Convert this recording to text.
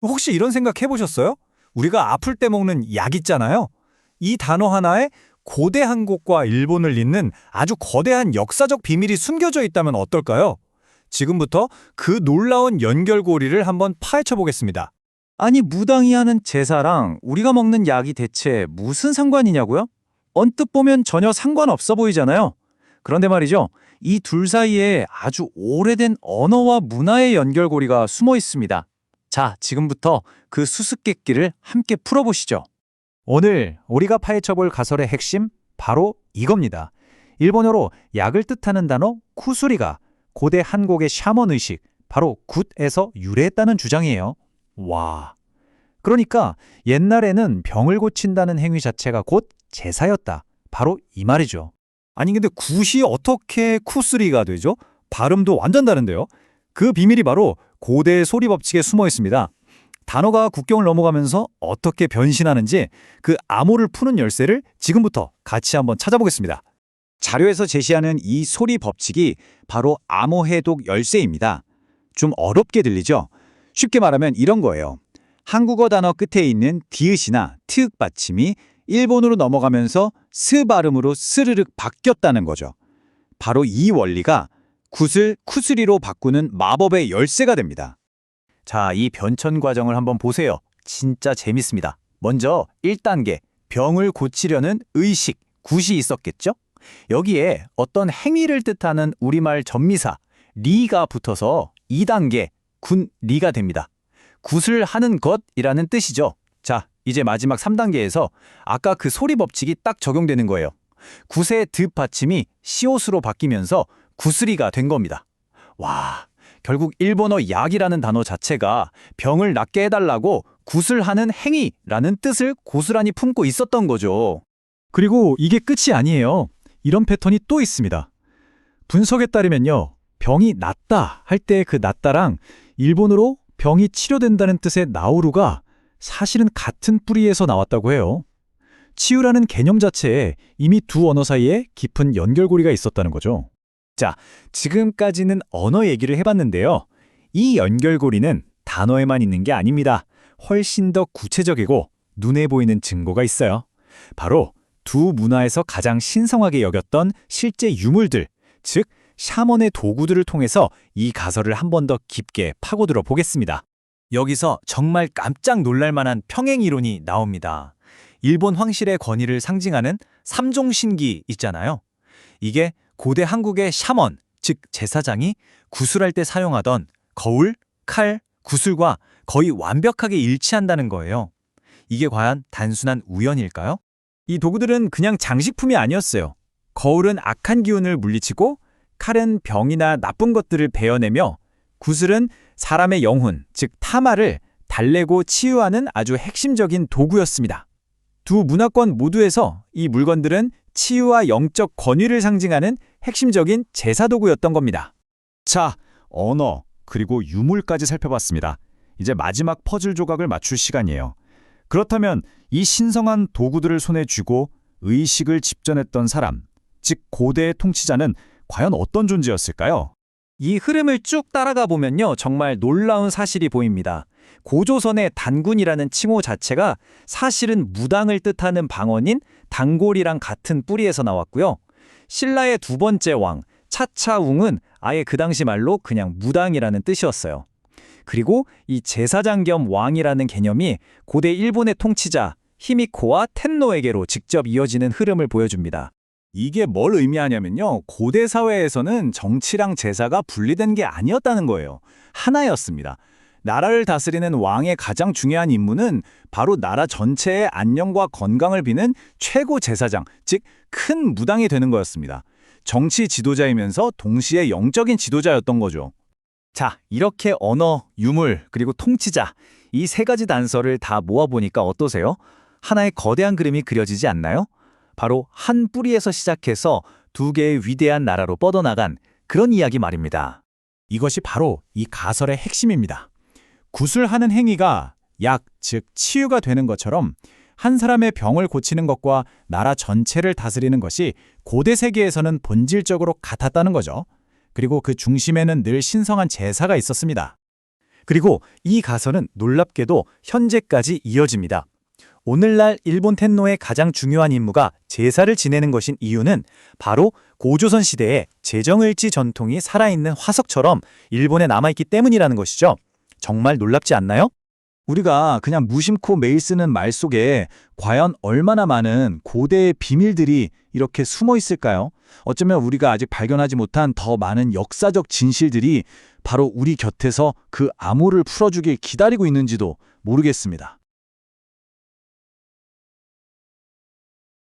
혹시 이런 생각 해보셨어요? 우리가 아플 때 먹는 약 있잖아요. 이 단어 하나에 고대 한국과 일본을 잇는 아주 거대한 역사적 비밀이 숨겨져 있다면 어떨까요? 지금부터 그 놀라운 연결고리를 한번 파헤쳐 보겠습니다. 아니, 무당이 하는 제사랑 우리가 먹는 약이 대체 무슨 상관이냐고요? 언뜻 보면 전혀 상관없어 보이잖아요. 그런데 말이죠. 이 둘 사이에 아주 오래된 언어와 문화의 연결고리가 숨어 있습니다. 자, 지금부터 그 수수께끼를 함께 풀어보시죠. 오늘 우리가 파헤쳐볼 가설의 핵심 바로 이겁니다. 일본어로 약을 뜻하는 단어 쿠수리가 고대 한국의 샤먼 의식 바로 굿에서 유래했다는 주장이에요. 와. 그러니까 옛날에는 병을 고친다는 행위 자체가 곧 제사였다. 바로 이 말이죠. 아니 근데 굿이 어떻게 쿠스리가 되죠? 발음도 완전 다른데요. 그 비밀이 바로 고대 소리 법칙에 숨어 있습니다. 단어가 국경을 넘어가면서 어떻게 변신하는지 그 암호를 푸는 열쇠를 지금부터 같이 한번 찾아보겠습니다. 자료에서 제시하는 이 소리 법칙이 바로 암호 해독 열쇠입니다. 좀 어렵게 들리죠? 쉽게 말하면 이런 거예요. 한국어 단어 끝에 있는 디귿이나 트윽 받침이 일본어로 넘어가면서 스 발음으로 스르륵 바뀌었다는 거죠. 바로 이 원리가 굿을 쿠스리로 바꾸는 마법의 열쇠가 됩니다. 자, 이 변천 과정을 한번 보세요. 진짜 재밌습니다. 먼저 1단계, 병을 고치려는 의식, 굿이 있었겠죠? 여기에 어떤 행위를 뜻하는 우리말 전미사, 리가 붙어서 2단계, 굿리가 됩니다. 굿을 하는 것이라는 뜻이죠. 자, 이제 마지막 3단계에서 아까 그 소리 법칙이 딱 적용되는 거예요. 굿의 드 받침이 시옷으로 바뀌면서 구스리가 된 겁니다. 와, 결국 일본어 약이라는 단어 자체가 병을 낫게 해달라고 굿을 하는 행위라는 뜻을 고스란히 품고 있었던 거죠. 그리고 이게 끝이 아니에요. 이런 패턴이 또 있습니다. 분석에 따르면요. 병이 낫다 할 때 그 낫다랑 일본어로 병이 치료된다는 뜻의 나우루가 사실은 같은 뿌리에서 나왔다고 해요. 치유라는 개념 자체에 이미 두 언어 사이에 깊은 연결고리가 있었다는 거죠. 자, 지금까지는 언어 얘기를 해봤는데요. 이 연결고리는 단어에만 있는 게 아닙니다. 훨씬 더 구체적이고 눈에 보이는 증거가 있어요. 바로 두 문화에서 가장 신성하게 여겼던 실제 유물들, 즉 샤먼의 도구들을 통해서 이 가설을 한 번 더 깊게 파고들어 보겠습니다. 여기서 정말 깜짝 놀랄 만한 평행 이론이 나옵니다. 일본 황실의 권위를 상징하는 삼종신기 있잖아요. 이게 고대 한국의 샤먼, 즉 제사장이 구술할 때 사용하던 거울, 칼, 구슬과 거의 완벽하게 일치한다는 거예요. 이게 과연 단순한 우연일까요? 이 도구들은 그냥 장식품이 아니었어요. 거울은 악한 기운을 물리치고 칼은 병이나 나쁜 것들을 베어내며 구슬은 사람의 영혼, 즉 타마를 달래고 치유하는 아주 핵심적인 도구였습니다. 두 문화권 모두에서 이 물건들은 치유와 영적 권위를 상징하는 핵심적인 제사도구였던 겁니다. 자, 언어, 그리고 유물까지 살펴봤습니다. 이제 마지막 퍼즐 조각을 맞출 시간이에요. 그렇다면 이 신성한 도구들을 손에 쥐고 의식을 집전했던 사람, 즉 고대의 통치자는 과연 어떤 존재였을까요? 이 흐름을 쭉 따라가 보면요. 정말 놀라운 사실이 보입니다. 고조선의 단군이라는 칭호 자체가 사실은 무당을 뜻하는 방언인 단골이랑 같은 뿌리에서 나왔고요. 신라의 두 번째 왕, 차차웅은 아예 그 당시 말로 그냥 무당이라는 뜻이었어요. 그리고 이 제사장 겸 왕이라는 개념이 고대 일본의 통치자 히미코와 텐노에게로 직접 이어지는 흐름을 보여줍니다. 이게 뭘 의미하냐면요. 고대 사회에서는 정치랑 제사가 분리된 게 아니었다는 거예요. 하나였습니다. 나라를 다스리는 왕의 가장 중요한 임무는 바로 나라 전체의 안녕과 건강을 비는 최고 제사장, 즉 큰 무당이 되는 거였습니다. 정치 지도자이면서 동시에 영적인 지도자였던 거죠. 자, 이렇게 언어, 유물, 그리고 통치자, 이 세 가지 단서를 다 모아보니까 어떠세요? 하나의 거대한 그림이 그려지지 않나요? 바로 한 뿌리에서 시작해서 두 개의 위대한 나라로 뻗어나간 그런 이야기 말입니다. 이것이 바로 이 가설의 핵심입니다. 구술하는 행위가 약, 즉 치유가 되는 것처럼 한 사람의 병을 고치는 것과 나라 전체를 다스리는 것이 고대 세계에서는 본질적으로 같았다는 거죠. 그리고 그 중심에는 늘 신성한 제사가 있었습니다. 그리고 이 가설은 놀랍게도 현재까지 이어집니다. 오늘날 일본 텐노의 가장 중요한 임무가 제사를 지내는 것인 이유는 바로 고조선 시대의 재정을지 전통이 살아있는 화석처럼 일본에 남아있기 때문이라는 것이죠. 정말 놀랍지 않나요? 우리가 그냥 무심코 매일 쓰는 말 속에 과연 얼마나 많은 고대의 비밀들이 이렇게 숨어 있을까요? 어쩌면 우리가 아직 발견하지 못한 더 많은 역사적 진실들이 바로 우리 곁에서 그 암호를 풀어주길 기다리고 있는지도 모르겠습니다.